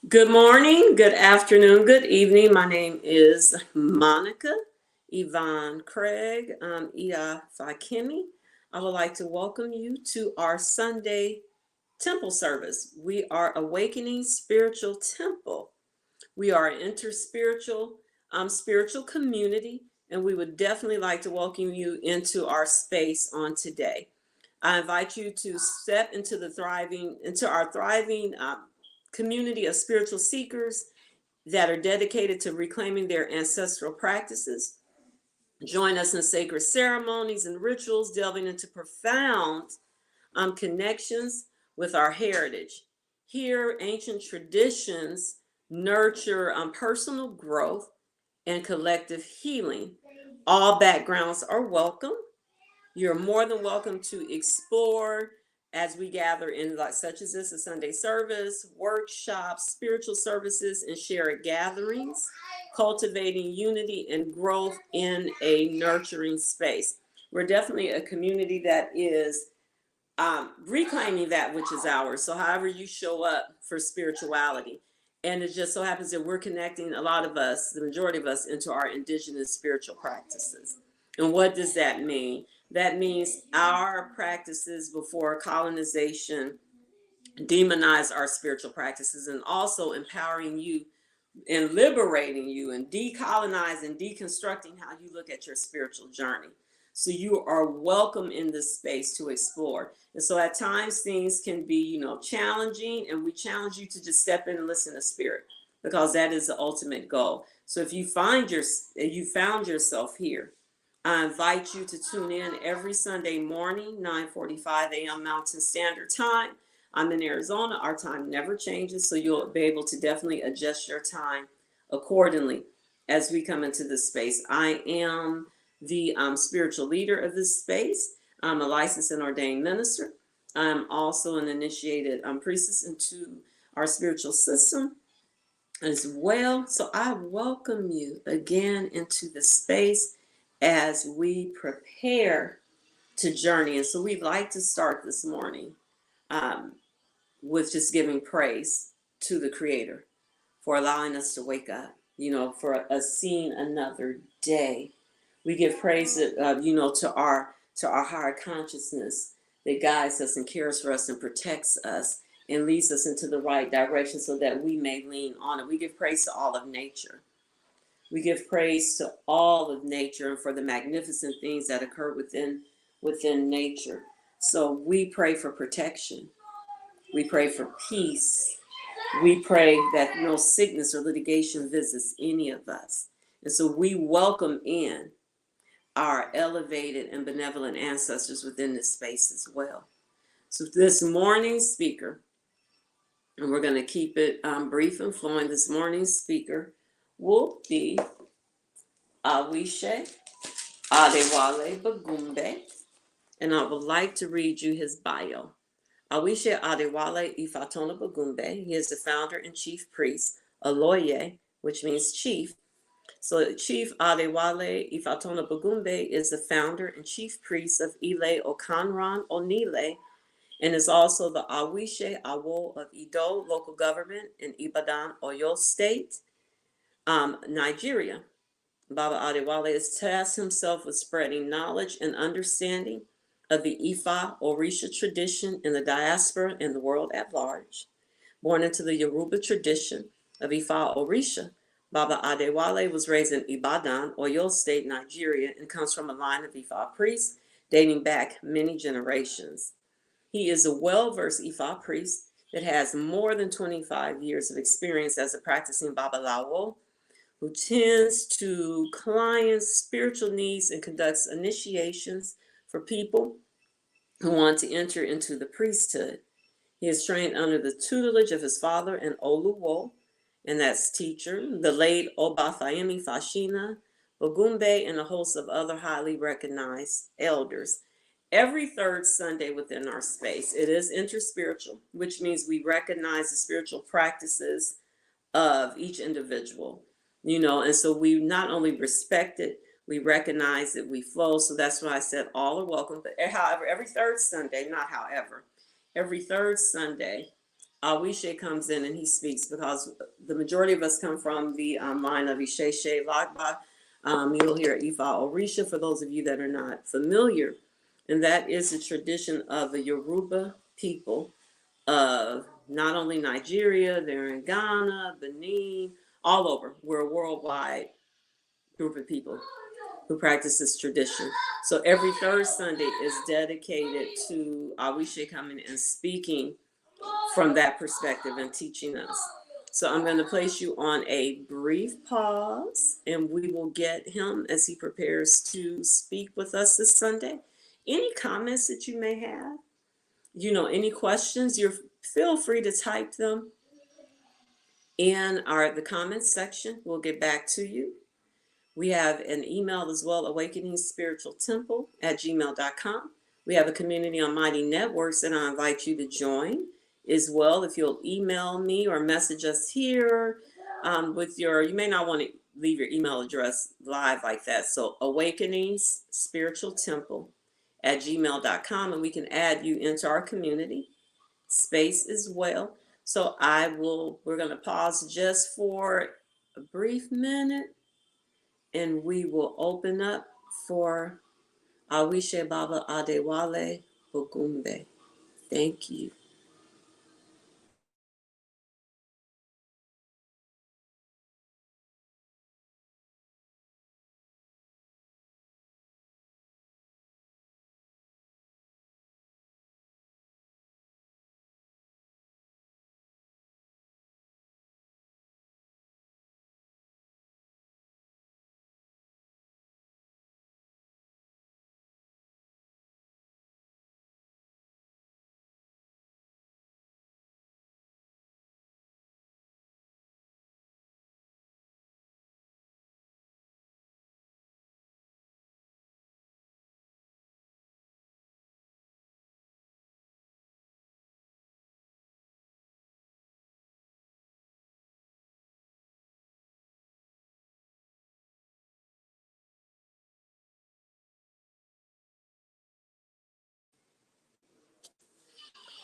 Good morning, good afternoon, good evening. My name is Monica Yvonne Craig. Ia Fakimi. I would like to welcome you to our Sunday temple service. We are Awakening Spiritual Temple. We are an interspiritual spiritual community, and we would definitely like to welcome you into our space on today. I invite you to step into our thriving community of spiritual seekers that are dedicated to reclaiming their ancestral practices. Join us in sacred ceremonies and rituals, delving into profound connections with our heritage. Here, ancient traditions nurture personal growth and collective healing. All backgrounds are welcome. You're more than welcome to explore as we gather in like such as this, a Sunday service, workshops, spiritual services, and shared gatherings, cultivating unity and growth in a nurturing space. We're definitely a community that is reclaiming that which is ours. So however you show up for spirituality. And it just so happens that we're connecting a lot of us, the majority of us, into our indigenous spiritual practices. And what does that mean? That means our practices before colonization demonize our spiritual practices, and also empowering you and liberating you and decolonizing, deconstructing how you look at your spiritual journey. So you are welcome in this space to explore. And so at times things can be, challenging, and we challenge you to just step in and listen to spirit, because that is the ultimate goal. So if you found yourself here, I invite you to tune in every Sunday morning, 9:45 a.m. Mountain Standard Time. I'm in Arizona. Our time never changes, so you'll be able to definitely adjust your time accordingly as we come into this space. I am the spiritual leader of this space. I'm a licensed and ordained minister. I'm also an initiated priestess into our spiritual system as well. So I welcome you again into the space as we prepare to journey. And so we'd like to start this morning um, with just giving praise to the Creator for allowing us to wake up, for us seeing another day. We give praise, to our higher consciousness that guides us and cares for us and protects us and leads us into the right direction so that we may lean on it. We give praise to all of nature. We give praise to all of nature and for the magnificent things that occur within nature. So we pray for protection. We pray for peace. We pray that no sickness or litigation visits any of us. And so we welcome in our elevated and benevolent ancestors within this space as well. So this morning's speaker, and we're going to keep it brief and flowing, this morning's speaker will be Awise Adewale Bogunmbe, and I would like to read you his bio. Awise Adewale Ifatona Bogunmbe. He is the founder and chief priest, Aloye, which means chief. So Chief Adewale Ifatona Bogunmbe is the founder and chief priest of Ile Okanran Onile, and is also the Awise Awo of Ido local government in Ibadan, Oyo State, Nigeria. Baba Adewale has tasked himself with spreading knowledge and understanding of the Ifa Orisha tradition in the diaspora and the world at large. Born into the Yoruba tradition of Ifa Orisha, Baba Adewale was raised in Ibadan, Oyo State, Nigeria, and comes from a line of Ifa priests dating back many generations. He is a well-versed Ifa priest that has more than 25 years of experience as a practicing Babalawo, who tends to clients' spiritual needs and conducts initiations for people who want to enter into the priesthood. He is trained under the tutelage of his father and Oluwo, and that's teacher, the late Obafayemi Fashina, Bogunmbe, and a host of other highly recognized elders. Every third Sunday within our space, it is interspiritual, which means we recognize the spiritual practices of each individual, and so we not only respect it, we recognize it, we flow. So that's why I said all are welcome. But however, every third Sunday, not however, every third Sunday, Awishe comes in and he speaks, because the majority of us come from the line of Isheshe Lagba. You'll hear Ifa Orisha for those of you that are not familiar. And that is a tradition of the Yoruba people of not only Nigeria, they're in Ghana, Benin, all over. We're a worldwide group of people who practice this tradition. So every third Sunday is dedicated to Awishe coming and speaking from that perspective and teaching us. So I'm going to place you on a brief pause and we will get him as he prepares to speak with us this Sunday. Any comments that you may have, any questions, you feel free to type them in the comments section. We'll get back to you. We have an email as well, awakeningspiritualtemple@gmail.com. We have a community on Mighty Networks, and I invite you to join as well. If you'll email me or message us here you may not want to leave your email address live like that. So awakeningsspiritualtemple@gmail.com, and we can add you into our community space as well. So we're going to pause just for a brief minute, and we will open up for Awishe Baba Adewale Bogunmbe. Thank you.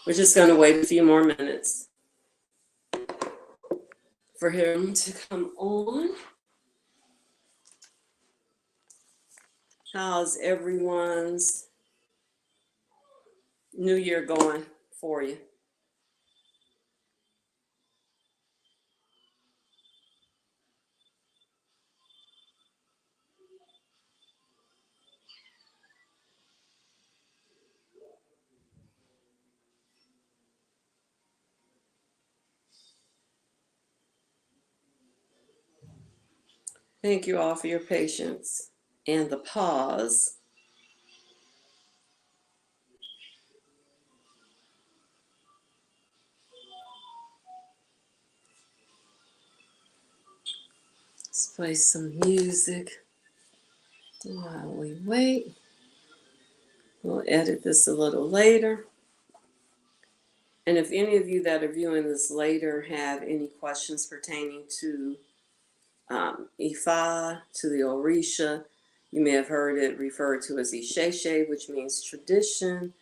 We're just going to wait a few more minutes for him to come on. How's everyone's new year going for you? Thank you all for your patience and the pause. Let's play some music while we wait. We'll edit this a little later. And if any of you that are viewing this later have any questions pertaining to Ifa, to the Orisha, you may have heard it referred to as Isheshe, which means tradition.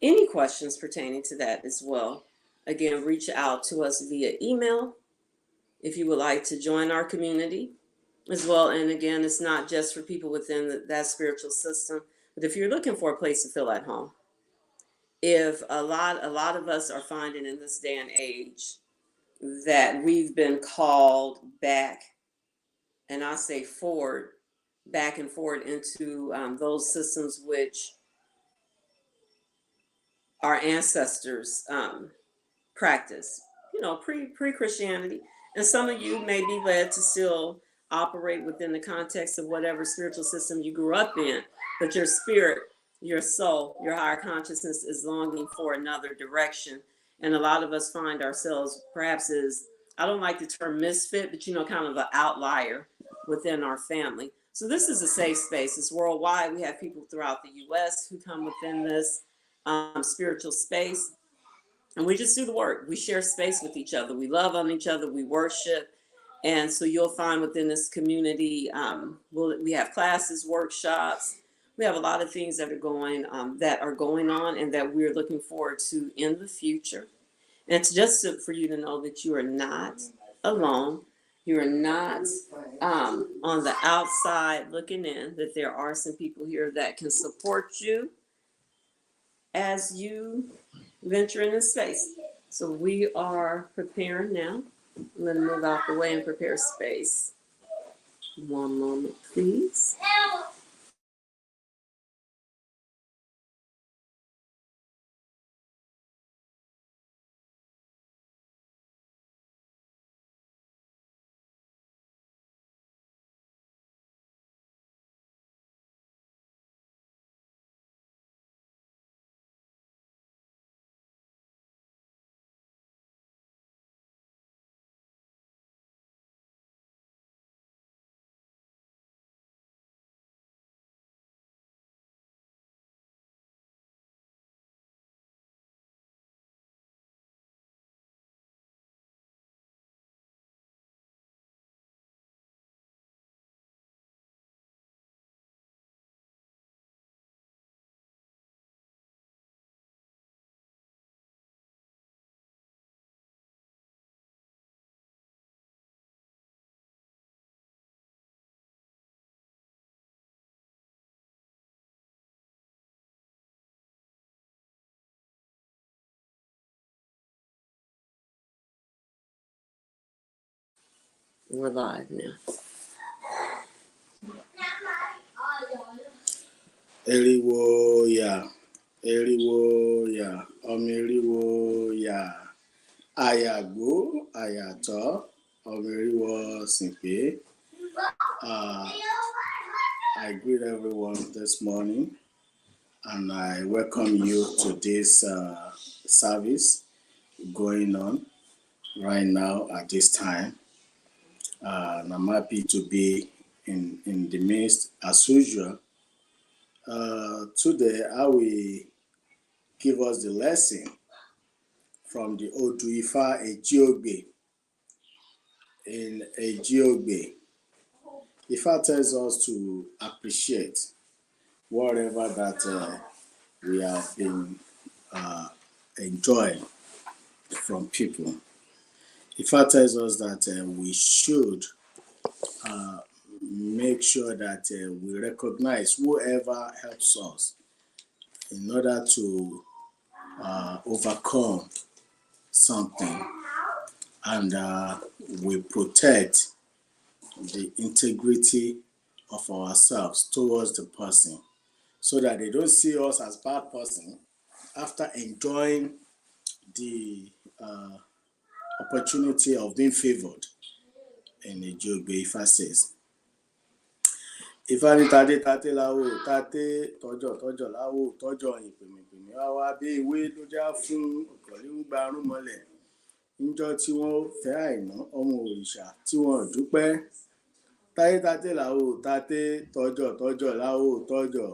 Any questions pertaining to that as well, again, reach out to us via email if you would like to join our community as well. And again, it's not just for people within that spiritual system, but if you're looking for a place to feel at home, if a lot of us are finding in this day and age that we've been called back, and I say forward, back and forward into those systems which our ancestors practice, pre-Christianity. And some of you may be led to still operate within the context of whatever spiritual system you grew up in, but your spirit, your soul, your higher consciousness is longing for another direction. And a lot of us find ourselves perhaps as, I don't like the term misfit, but kind of an outlier within our family. So this is a safe space. It's worldwide. We have people throughout the US who come within this spiritual space. And we just do the work. We share space with each other. We love on each other. We worship. And so you'll find within this community, we have classes, workshops. We have a lot of things that are going on and that we're looking forward to in the future. It's just for you to know that you are not alone. You are not on the outside looking in, that there are some people here that can support you as you venture into space. So we are preparing now. I'm going to move out the way and prepare space. One moment, please. We're live now. Eriwo ya, eriwo ya, omiriwo ya, ayagbo, ayato, omiriwo simpe. I greet everyone this morning and I welcome you to this service going on right now at this time. And I'm happy to be in the midst as usual. Today I will give us the lesson from the Odu Ifa Ejiogbe. In Ejiogbe, Ifa tells us to appreciate whatever that we have been enjoying from people. Ifa tells us that we should make sure that we recognize whoever helps us in order to overcome something, and we protect the integrity of ourselves towards the person so that they don't see us as bad person after enjoying the opportunity of being favored. In the Jogbe, Ifa says, Ifá ní tadé tate láwo tate tọjọ láwo tọjọ ìpèmìpèmì wá bí ìwé ló já fún ọ̀kọ̀léwúgba arúnmọlẹ̀ níjọ́ tí wọ́n fẹ́ àìná ọmọ òrìṣà tí wọ́n dúpẹ́. Táyé tate láwo tate tọjọ láwo tọjọ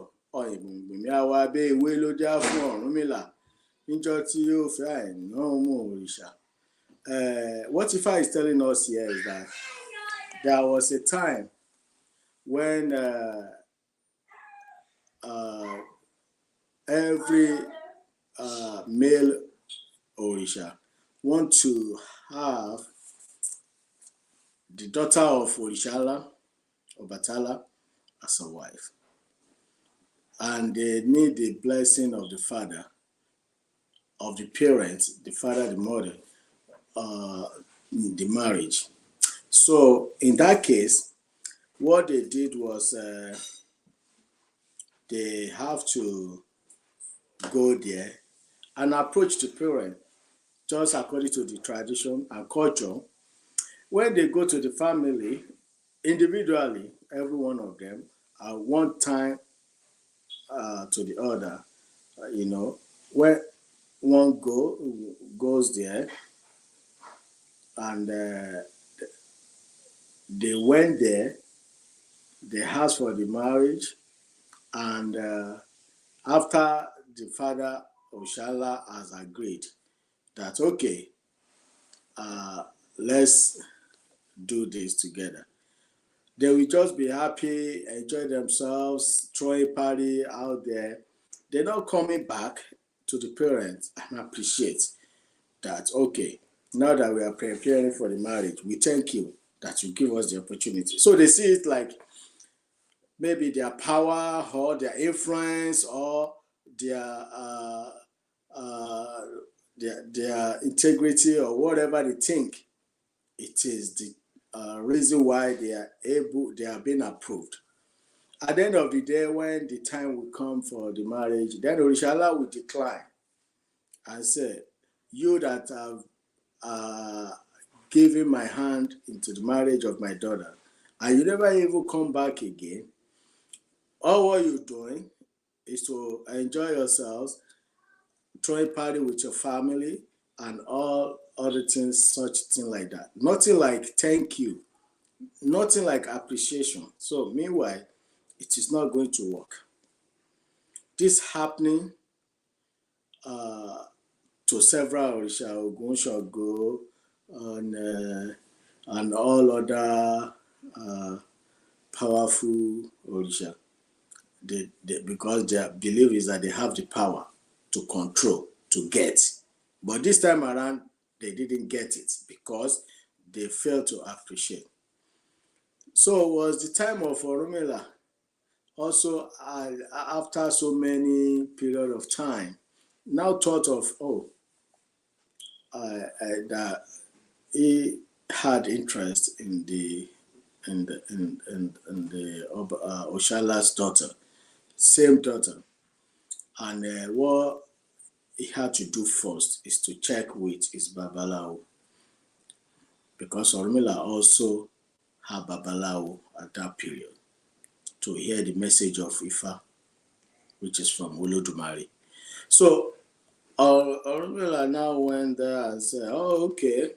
ìpèmìpèmì wá bí ìwé ló já fún Ọ̀rúnmìlà níjọ́ tí yóò fẹ́ àìná ọmọ òrìṣà. What Ifá is telling us here is that there was a time when every male Orisha want to have the daughter of Orishala or Batala as a wife, and they need the blessing of the father, of the parents, the father, the mother, in the marriage. So in that case, what they did was they have to go there and approach the parent just according to the tradition and culture. When they go to the family, individually, every one of them, at one time to the other, when one goes there and they went there, they asked for the marriage, and after the father Oshala has agreed that, okay, let's do this together, they will just be happy, enjoy themselves, throw a party out there. They're not coming back to the parents and appreciate that, okay, now that we are preparing for the marriage, we thank you that you give us the opportunity. So they see it like maybe their power or their influence or their uh, uh, their integrity or whatever they think it is the reason why they are being approved. At the end of the day, when the time will come for the marriage, then Orishala will decline and say, "You that have given my hand into the marriage of my daughter, and you never even come back again. All what you're doing is to enjoy yourselves, throwing party with your family, and all other things, such thing like that. Nothing like thank you, nothing like appreciation. So meanwhile, it is not going to work. This happening to several Orisha, Ogun, Shogo, and all other powerful Orisha. Because their belief is that they have the power to control, to get. But this time around, they didn't get it because they failed to appreciate. So it was the time of Orunmila. Also, after so many period of time, now thought of, that he had interest in the Oshala's daughter, same daughter, and what he had to do first is to check with his Babalawo, because Orunmila also had Babalawo at that period to hear the message of Ifa, which is from Olodumare. So Orunmila now went there and said, "Oh, okay,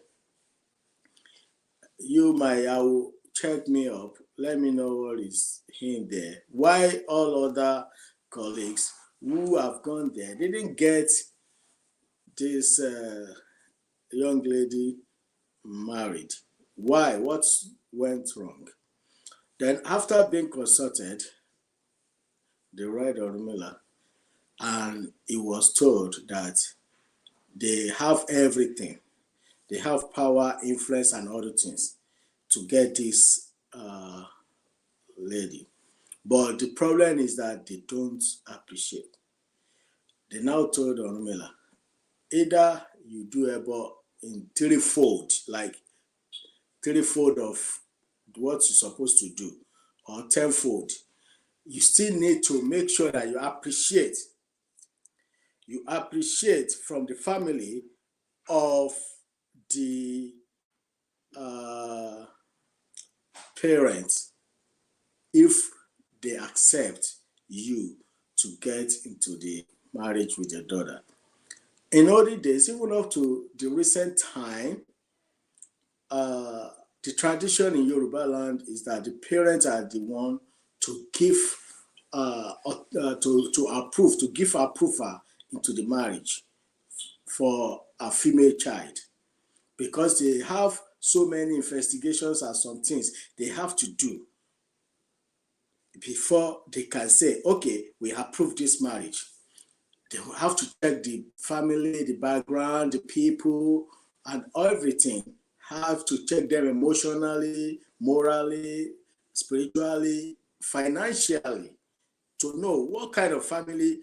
you, my Yawo, check me up. Let me know what is in there. Why all other colleagues who have gone there didn't get this young lady married? Why? What went wrong?" Then, after being consulted, they read Orunmila, and it was told that they have everything. They have power, influence, and other things to get this lady. But the problem is that they don't appreciate. They now told Orunmila, either you do about in threefold, like threefold of what you're supposed to do, or tenfold. You still need to make sure that you appreciate. You appreciate from the family of the parents if they accept you to get into the marriage with your daughter. In olden days, even up to the recent time, the tradition in Yoruba land is that the parents are the one to give to approve, to give approval into the marriage for a female child, because they have so many investigations and some things they have to do before they can say, okay, we approve this marriage. They will have to check the family, the background, the people, and everything. Have to check them emotionally, morally, spiritually, financially, to know what kind of family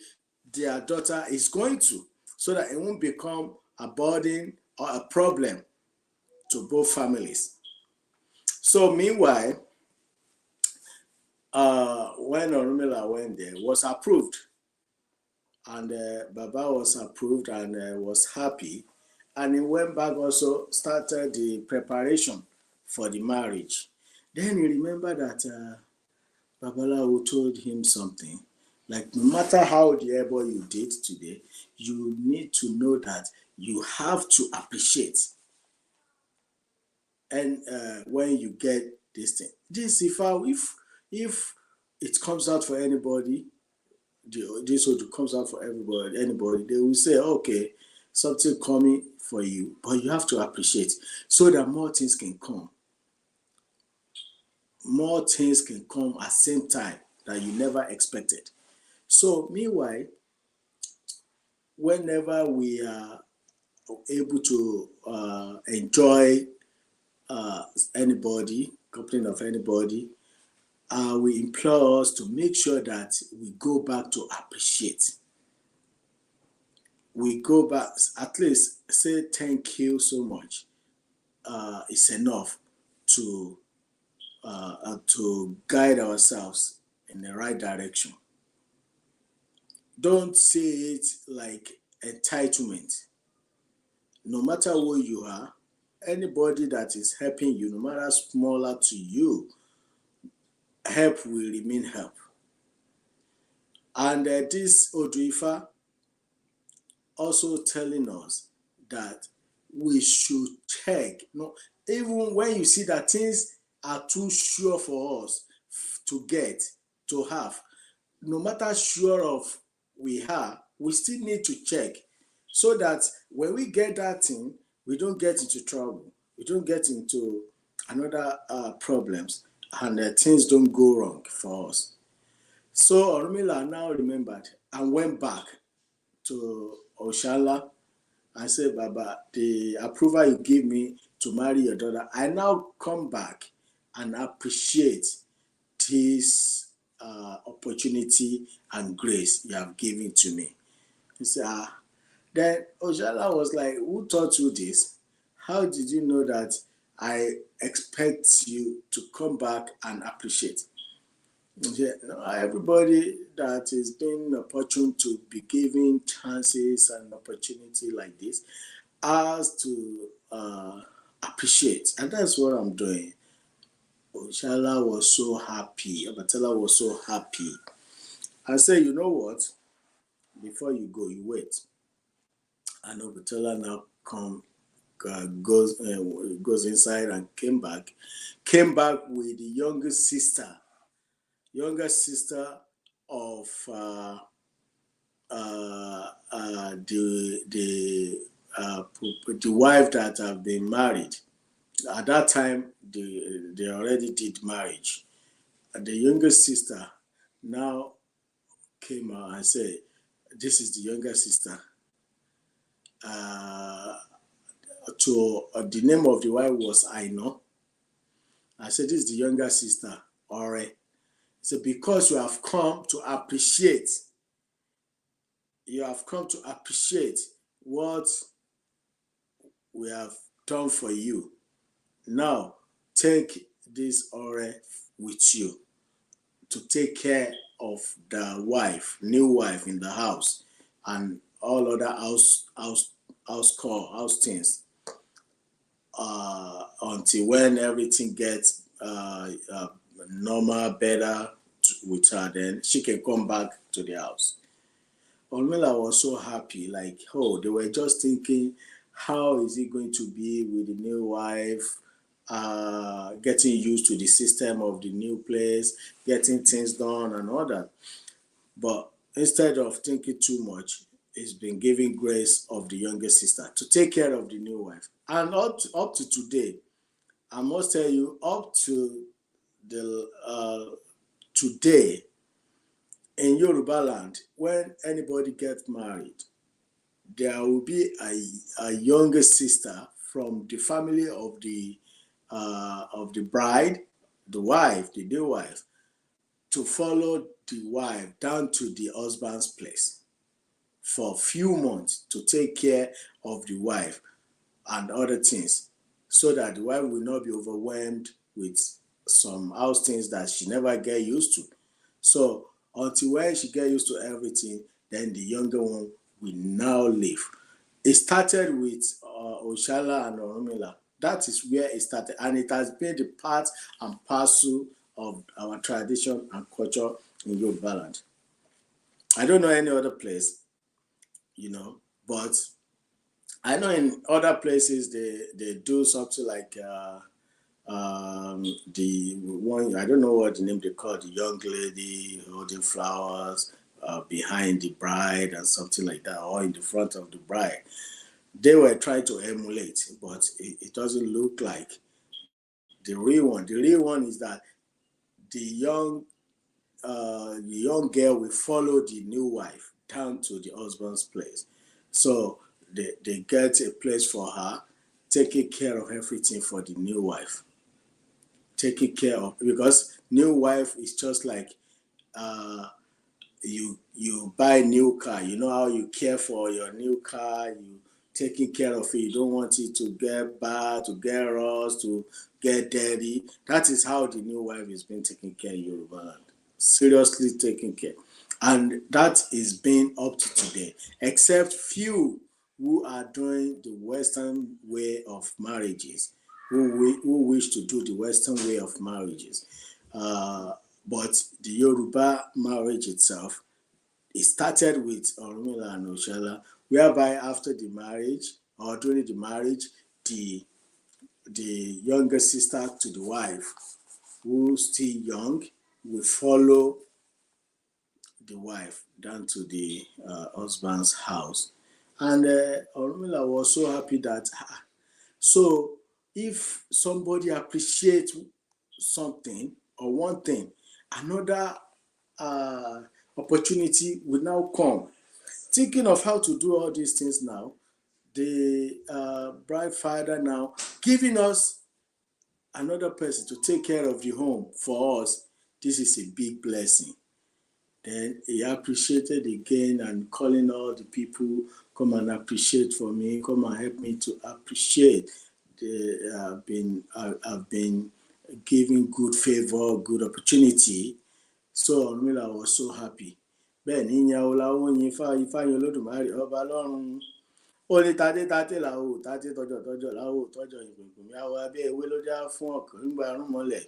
their daughter is going to, so that it won't become a burden or a problem to both families. So meanwhile, when Orunmila went there, was approved, and Baba was approved and was happy, and he went back, also started the preparation for the marriage. Then he remembered that Babalawo told him something, like, no matter how the able you did today, you need to know that you have to appreciate. And when you get this thing, this if it comes out for anybody, this one comes out for anybody, they will say, okay, something coming for you, but you have to appreciate, so that more things can come. More things can come at the same time that you never expected. So meanwhile, whenever we are able to enjoy anybody, company of anybody, we implore us to make sure that we go back to appreciate. We go back, at least say thank you so much. It's enough to guide ourselves in the right direction. Don't see it like entitlement. No matter who you are, anybody that is helping you, no matter smaller to you, help will remain help. And this Oduifa also telling us that we should check. No, even when you see that things are too sure for us to get, to have, no matter sure of we are, we still need to check so that when we get that thing, we don't get into trouble. We don't get into another problems, and things don't go wrong for us. So Orunmila now remembered and went back to Oshala and said, Baba, the approval you gave me to marry your daughter, I now come back and appreciate this opportunity and grace you have given to me. He said, Then Oshala was like, who taught you this? How did you know that I expect you to come back and appreciate? Yeah, everybody that is being opportune to be given chances and opportunity like this has to appreciate, and that's what I'm doing. Oshala was so happy. Abatala was so happy. I said, you know what? Before you go, you wait. And Obatala now goes inside and came back with the youngest sister of the wife that have been married. At that time, they already did marriage. And the youngest sister now came out and said, "This is the younger sister." The name of the wife was Aino. I said, "This is the younger sister, Ore." So because you have come to appreciate what we have done for you. Now take this Ore with you to take care of the new wife in the house, and all other house things until when everything gets normal, better with her, then she can come back to the house. Onile was so happy, like, they were just thinking, how is it going to be with the new wife, getting used to the system of the new place, getting things done and all that. But instead of thinking too much, it's been giving grace of the younger sister to take care of the new wife. And up to today, I must tell you, up to the today, in Yoruba land, when anybody gets married, there will be a younger sister from the family of the bride, the new wife, to follow the wife down to the husband's place for a few months to take care of the wife and other things, so that the wife will not be overwhelmed with some house things that she never get used to. So until when she get used to everything, then the younger one will now leave. It started with Oshala and Orunmila. That is where it started, and it has been the part and parcel of our tradition and culture in Yoruba land. I don't know any other place, but I know in other places they do something like the one, I don't know what the name they call, the young lady holding flowers behind the bride and something like that, or in the front of the bride. They were trying to emulate, but it doesn't look like the real one. The real one is that the young girl will follow the new wife down to the husband's place. So they get a place for her, taking care of everything for the new wife. Taking care of, because new wife is just like uh, you buy a new car. You know how you care for your new car. You taking care of it. You don't want it to get bad, to get rust, to get dirty. That is how the new wife is being taken care in Yoruba land. Seriously taken care, and that is being up to today. Except few who are doing the Western way of marriages, who wish to do the Western way of marriages. But the Yoruba marriage itself, it started with Orunmila and Oshala, whereby after the marriage or during the marriage, the younger sister to the wife, who's still young, will follow the wife down to the husband's house. And Orunmila was so happy that, so if somebody appreciates something or one thing, another opportunity will now come. Thinking of how to do all these things now, the bride father now giving us another person to take care of the home for us. This is a big blessing. Then he appreciated again and calling all the people, come and appreciate for me, come and help me to appreciate. I've been giving good favor, good opportunity. So Orunmila was so happy. Bẹ́ẹ̀ ni ìyàwó làwọn yin Ifáyin Olódùmarè ọba lọ́run. Ó ní tadé làwò tadé tọjọ́ làwò tọjọ́ ìgbìngbìn àwọ̀ abẹ́ ewé ló já fún ọ̀kan nígbà rúnmọ́lẹ̀.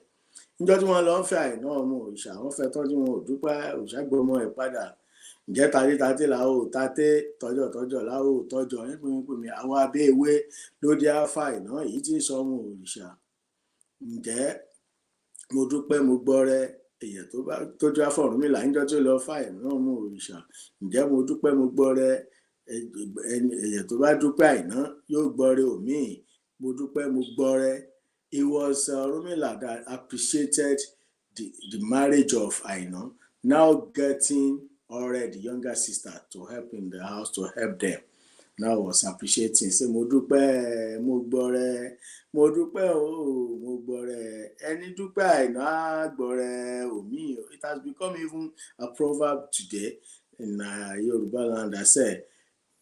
Níjọ́ tí wọ́n lọ ń fẹ́ àìná ọmọ òrìṣà, wọ́n fẹ́ tán tí wọn ò dúpẹ́ òrìṣà gbọmọ ẹ̀ padà. Ǹjẹ́ tadé làwò tadé tọjọ́ làwò tọjọ́ ìgbìngbìn àwọ̀ abẹ́ ewé ló já fún àìná èyí tí ń sọ ọmọ òrìṣà. Ǹjẹ́ mo dúpẹ́ mo gbọ́rẹ́ èyàn tó já fún Ọ̀rúnmìlà níjọ́ tó lọ fún àìná ọmọ òrìṣà. Ǹjẹ́ mo dúpẹ́ mo gbọ́rẹ́ èyàn tó bá dúpẹ́ àìná yóò gbọ́rẹ́ òmíì. Mo dúpẹ́ mo gbọ́rẹ́. It was Orunmila that appreciated the marriage of Aina, now getting already the younger sister to help in the house, to help them. Now was appreciating. Say, mo dúpẹ́, mo gbọ́rẹ́, mo dúpẹ́ o, mo gbọ́rẹ́. Ẹni dúpẹ́ Aina gbọ́rẹ́ omi. It has become even a proverb today in Yoruba land that say,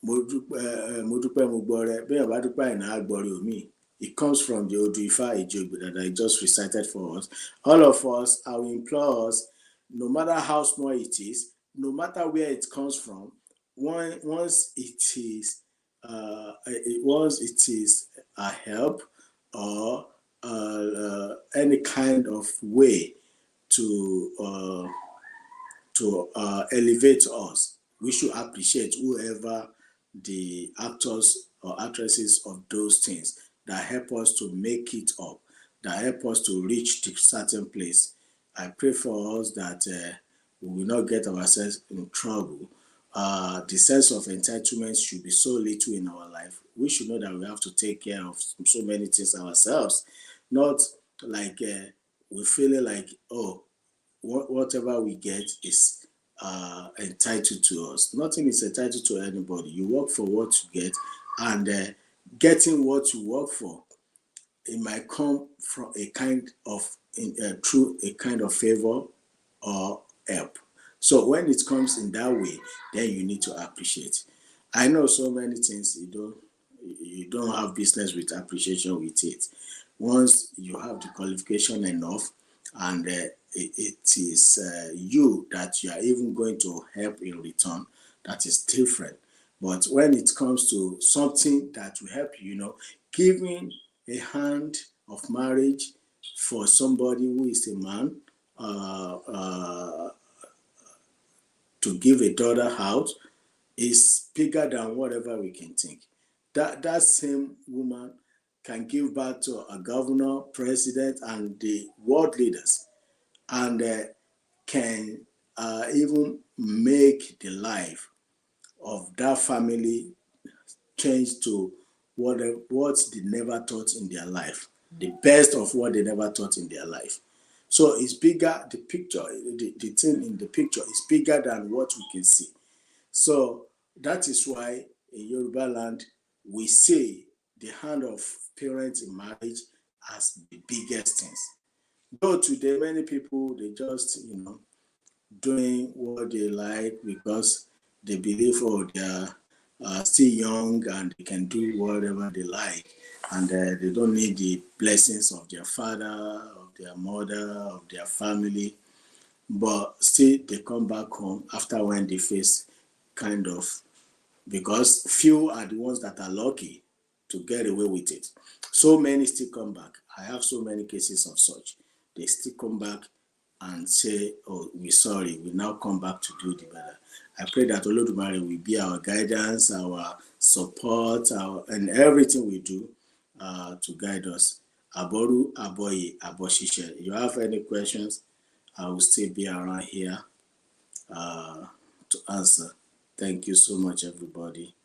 mo dúpẹ́, mo gbọ́rẹ́. Bẹ́ẹ̀ bá dúpẹ́ Aina gbọ́rẹ́ omi. It comes from the Odu Ifa Ijogbe that I just recited for us. All of us, I will implore us, no matter how small it is, no matter where it comes from, once it is a help or any kind of way to elevate us, we should appreciate whoever the actors or actresses of those things that help us to make it up, that help us to reach the certain place. I pray for us that we will not get ourselves in trouble. The sense of entitlement should be so little in our life. We should know that we have to take care of so many things ourselves, not like we're feeling like, oh, whatever we get is entitled to us. Nothing is entitled to anybody. You work for what you get, and getting what you work for, it might come from a kind of through a kind of favor or help. So when it comes in that way, then you need to appreciate. I know so many things you don't have business with appreciation with it. Once you have the qualification enough, and it is you that you are even going to help in return, that is different. But when it comes to something that will help you, giving a hand of marriage for somebody who is a man, to give a daughter out is bigger than whatever we can think. That same woman can give birth to a governor, president, and the world leaders, and can even make the life of that family change to what they never thought in their life, the best of what they never thought in their life. So it's bigger, the picture, the thing in the picture is bigger than what we can see. So that is why in Yoruba land, we say the hand of parents in marriage as the biggest things. Though today many people they just doing what they like because they believe they are still young and they can do whatever they like, and they don't need the blessings of their father, of their mother, of their family. But still, they come back home after when they face kind of, because few are the ones that are lucky to get away with it. So many still come back. I have so many cases of such. They still come back and say, oh, we're sorry, we now come back to do the better. I pray that Olodumare will be our guidance, our support, and everything we do to guide us. Aboru, Aboye, Aboshishe. If you have any questions, I will still be around here to answer. Thank you so much, everybody.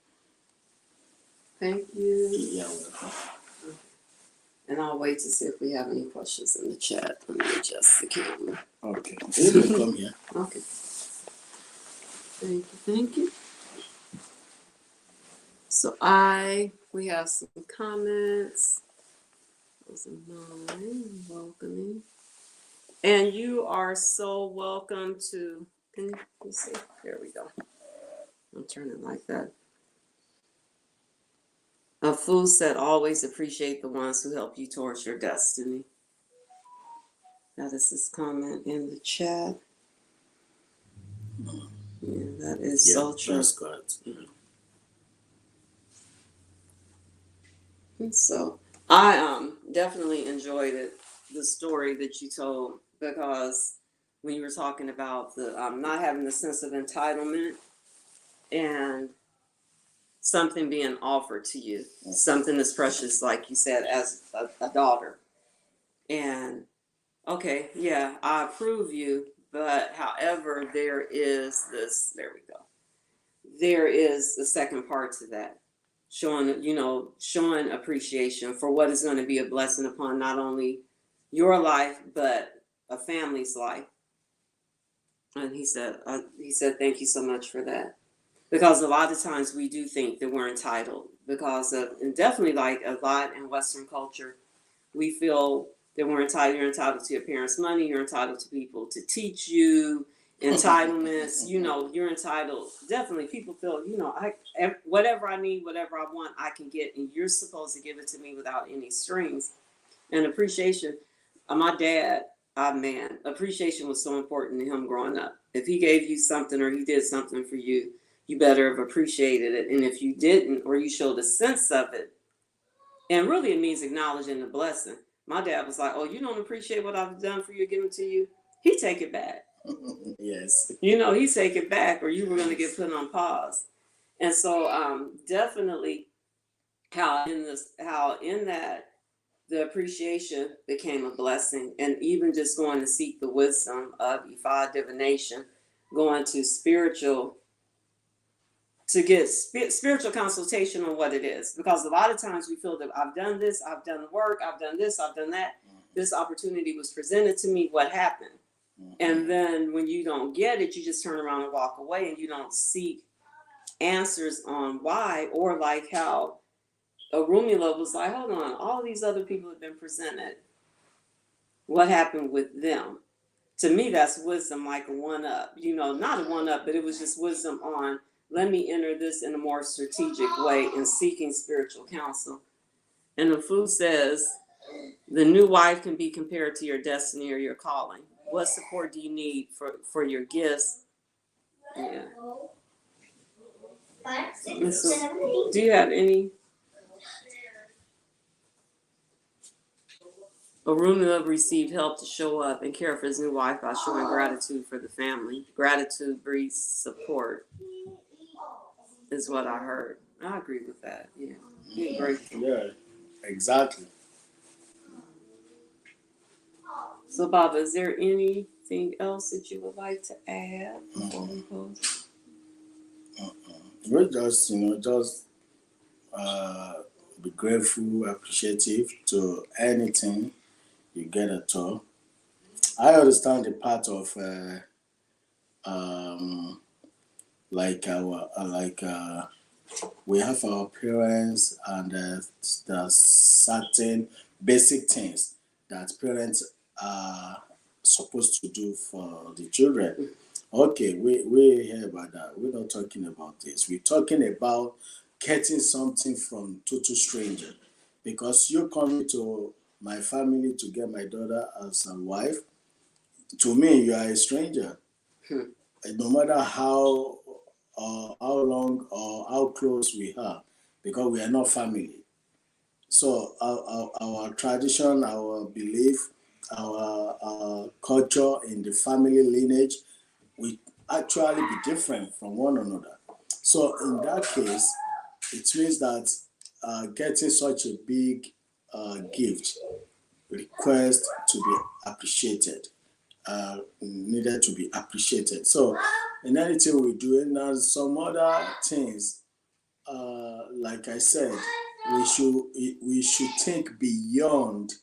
Thank you. You're welcome. And I'll wait to see if we have any questions in the chat. Let me adjust the camera. Okay. You can come here. Okay. Thank you. So we have some comments. Those are mine. Welcoming. And you are so welcome to, can you see? There we go. I'll turn it like that. A fool said, always appreciate the ones who help you towards your destiny. That is his comment in the chat. Yeah, that is so true. That's good. And so I definitely enjoyed the story that you told, because when you were talking about the not having the sense of entitlement and something being offered to you, something as precious, like you said, as a daughter. And okay, yeah, I approve you, but however, there is the second part to that. Showing appreciation for what is going to be a blessing upon not only your life, but a family's life. And he said, thank you so much for that. Because a lot of times we do think that we're entitled because of, and definitely like a lot in Western culture, we feel that we're entitled. You're entitled to your parents' money. You're entitled to people to teach you. Entitlements, you're entitled. Definitely, people feel, whatever I need, whatever I want, I can get, and you're supposed to give it to me without any strings. And appreciation, my dad, appreciation was so important to him growing up. If he gave you something or he did something for you, you better have appreciated it. And if you didn't, or you showed a sense of it, and really it means acknowledging the blessing. My dad was like, oh, you don't appreciate what I've done for you, giving to you? He'd take it back. Yes. He'd take it back, or you were going to get put on pause. And so definitely how in that the appreciation became a blessing, and even just going to seek the wisdom of Ifa divination, going to get spiritual consultation on what it is. Because a lot of times we feel that I've done this, I've done the work, I've done this, I've done that. This opportunity was presented to me. What happened? And then when you don't get it, you just turn around and walk away, and you don't seek answers on why, or like how Arumila was like, hold on, all these other people have been presented. What happened with them? To me, that's wisdom, like a one-up. Not a one-up, but it was just wisdom on, let me enter this in a more strategic way in seeking spiritual counsel. And the food says, the new wife can be compared to your destiny or your calling. What support do you need for your gifts? Yeah. So, do you have any? Aruna received help to show up and care for his new wife by showing gratitude for the family. Gratitude breeds support, is what I heard. I agree with that. Yeah. Being grateful. Yeah, exactly. So, Baba, is there anything else that you would like to add before we close? We're just, be grateful, appreciative to anything you get at all. I understand the part of We have our parents, and there are certain basic things that parents are supposed to do for the children. Okay, we hear about that. We're not talking about this. We're talking about getting something from total stranger. Because you coming to my family to get my daughter as a wife, to me, you are a stranger. And no matter how long or how close we are, because we are not family. So our tradition, our belief, our culture in the family lineage will actually be different from one another. So in that case, it means that getting such a big gift requires to be appreciated, needed to be appreciated. So in anything we do, and some other things, like I said, we should think beyond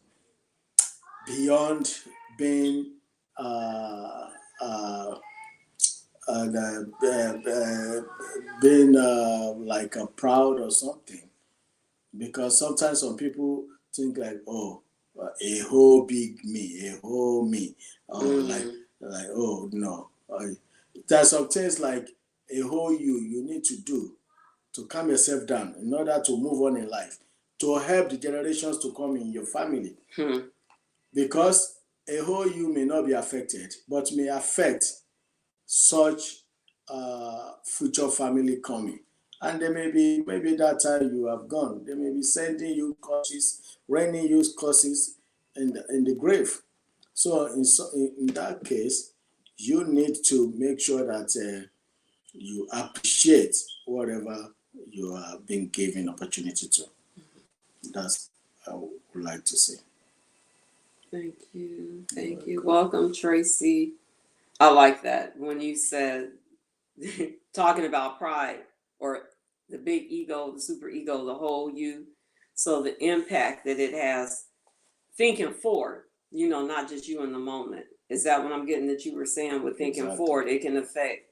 being being like proud or something, because sometimes some people think like, oh, a whole big me, a whole me, like oh no. There's some things like a whole you need to do to calm yourself down in order to move on in life, to help the generations to come in your family. Because a whole you may not be affected, but may affect such future family coming. And they may be, maybe that time you have gone, they may be sending you curses, raining you curses in the grave. So in that case, you need to make sure that you appreciate whatever you are being given opportunity to. That's what I would like to say. Thank you. Thank you. Welcome, Tracy. I like that when you said talking about pride or the big ego, the super ego, the whole you. So the impact that it has thinking forward, not just you in the moment. Is that what I'm getting that you were saying with thinking Exactly. forward? It can affect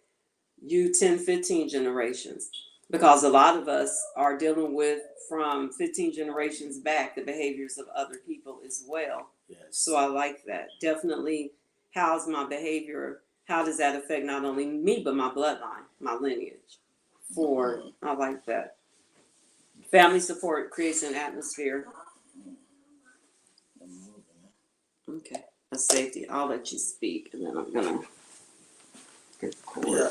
you 10, 15 generations, because a lot of us are dealing with from 15 generations back the behaviors of other people as well. Yes. So I like that. Definitely, how's my behavior? How does that affect not only me, but my bloodline, my lineage? I like that. Family support creates an atmosphere. Okay. A safety. I'll let you speak, and then I'm going to record. Yeah.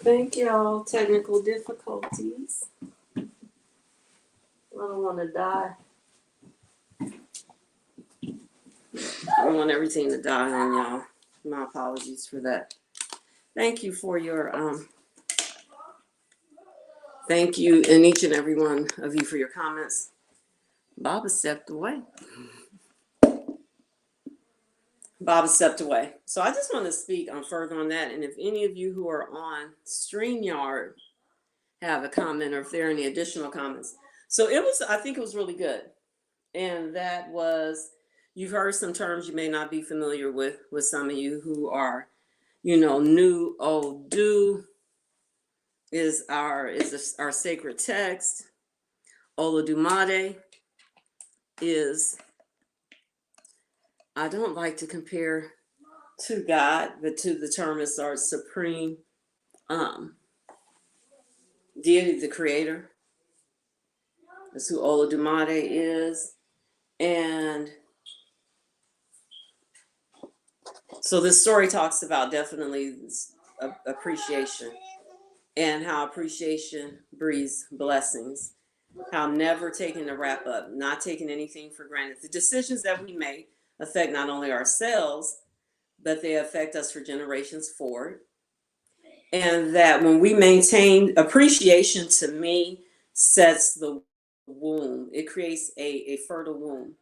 Thank y'all. Technical difficulties. I don't want to die. I don't want everything to die on y'all. My apologies for that. Thank you for your thank you, and each and every one of you, for your comments. Bob has stepped away. So I just want to speak on further on that. And if any of you who are on StreamYard have a comment, or if there are any additional comments. So I think it was really good. And that was, you've heard some terms you may not be familiar with some of you who are, new. Odu is our sacred text. Olodumare is, I don't like to compare to God, but to the term is our supreme deity, the creator. That's who Olodumare is. And so this story talks about definitely appreciation, and how appreciation breeds blessings, how never taking the wrap up, not taking anything for granted. The decisions that we make affect not only ourselves, but they affect us for generations forward. And that when we maintain appreciation, to me, sets the womb. It creates a fertile womb.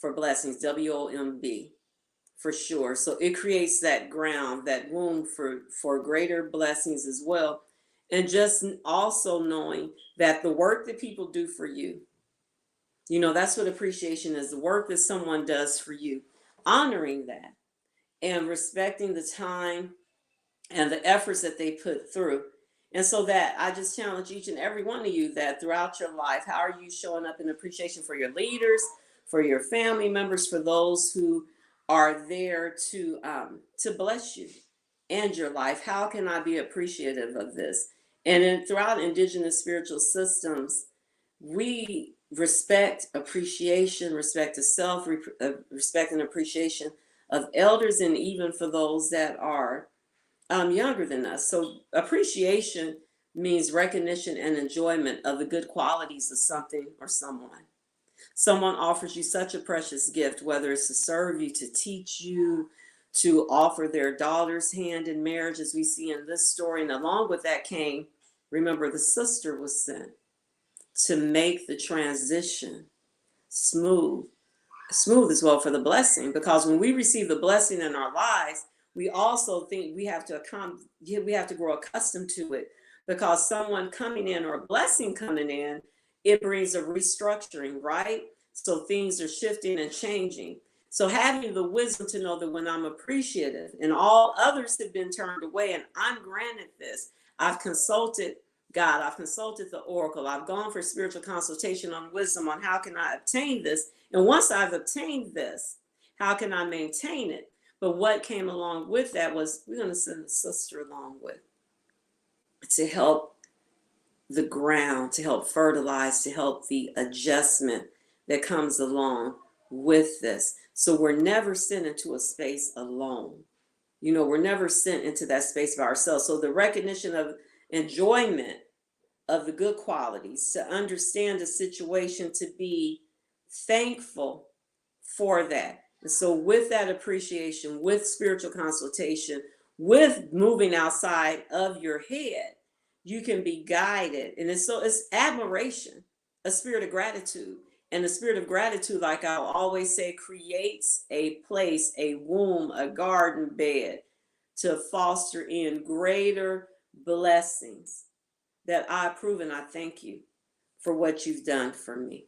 for blessings, WOMB, for sure. So it creates that ground, that womb for greater blessings as well. And just also knowing that the work that people do for you, that's what appreciation is, the work that someone does for you, honoring that and respecting the time and the efforts that they put through. And so that I just challenge each and every one of you that throughout your life, how are you showing up in appreciation for your leaders, for your family members, for those who are there to bless you and your life? How can I be appreciative of this? And throughout indigenous spiritual systems, we respect appreciation, respect to self, respect and appreciation of elders, and even for those that are younger than us. So appreciation means recognition and enjoyment of the good qualities of something or someone. Someone offers you such a precious gift, whether it's to serve you, to teach you, to offer their daughter's hand in marriage, as we see in this story. And along with that came, remember, the sister was sent to make the transition smooth as well for the blessing. Because when we receive the blessing in our lives, we also think we have to grow accustomed to it, because someone coming in or a blessing coming in, it brings a restructuring, right? So things are shifting and changing. So having the wisdom to know that when I'm appreciative and all others have been turned away and I'm granted this, I've consulted God, I've consulted the oracle, I've gone for spiritual consultation on wisdom on how can I obtain this. And once I've obtained this, how can I maintain it? But what came along with that was we're going to send the sister along with to help the ground, to help fertilize, to help the adjustment that comes along with this. So we're never sent into a space alone. We're never sent into that space by ourselves. So the recognition of enjoyment of the good qualities, to understand the situation, to be thankful for that. And so with that appreciation, with spiritual consultation, with moving outside of your head, you can be guided. And it's admiration, a spirit of gratitude. And the spirit of gratitude, like I'll always say, creates a place, a womb, a garden bed to foster in greater blessings that I approve. And I thank you for what you've done for me.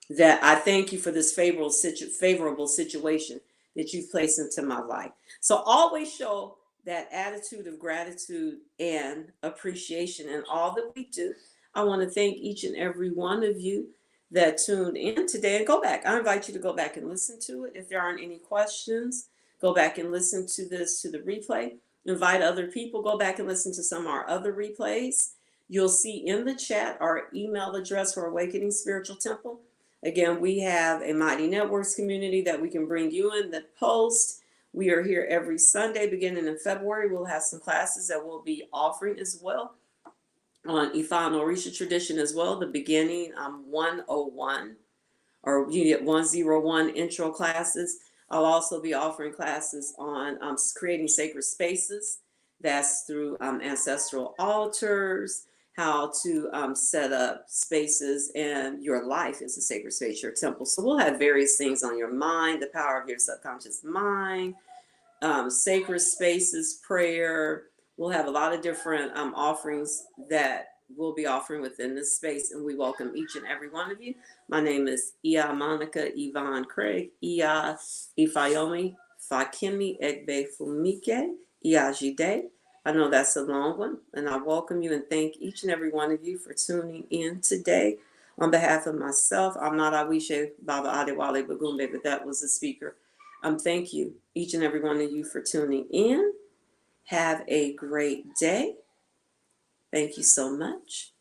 That I thank you for this favorable situation that you've placed into my life. So always show that attitude of gratitude and appreciation in all that we do. I want to thank each and every one of you that tuned in today. And go back. I invite you to go back and listen to it. If there aren't any questions, go back and listen to the replay. Invite other people. Go back and listen to some of our other replays. You'll see in the chat our email address for Awakening Spiritual Temple. Again, we have a Mighty Networks community that we can bring you in that post. We are here every Sunday beginning in February. We'll have some classes that we'll be offering as well on Ifa and Orisha tradition as well. The beginning 101 or Unit 101 intro classes. I'll also be offering classes on creating sacred spaces. That's through ancestral altars, how to set up spaces, and your life is a sacred space, your temple. So we'll have various things on your mind, the power of your subconscious mind, sacred spaces, prayer. We'll have a lot of different offerings that we'll be offering within this space, and we welcome each and every one of you. My name is Ia Monica Yvonne Craig, Ia Ifayomi Fakimi Egbe Fumike, Ia Jide. I know that's a long one, and I welcome you and thank each and every one of you for tuning in today. On behalf of myself, I'm not Awise Baba Adewale Bogunmbe, but that was the speaker. Thank you, each and every one of you, for tuning in. Have a great day. Thank you so much.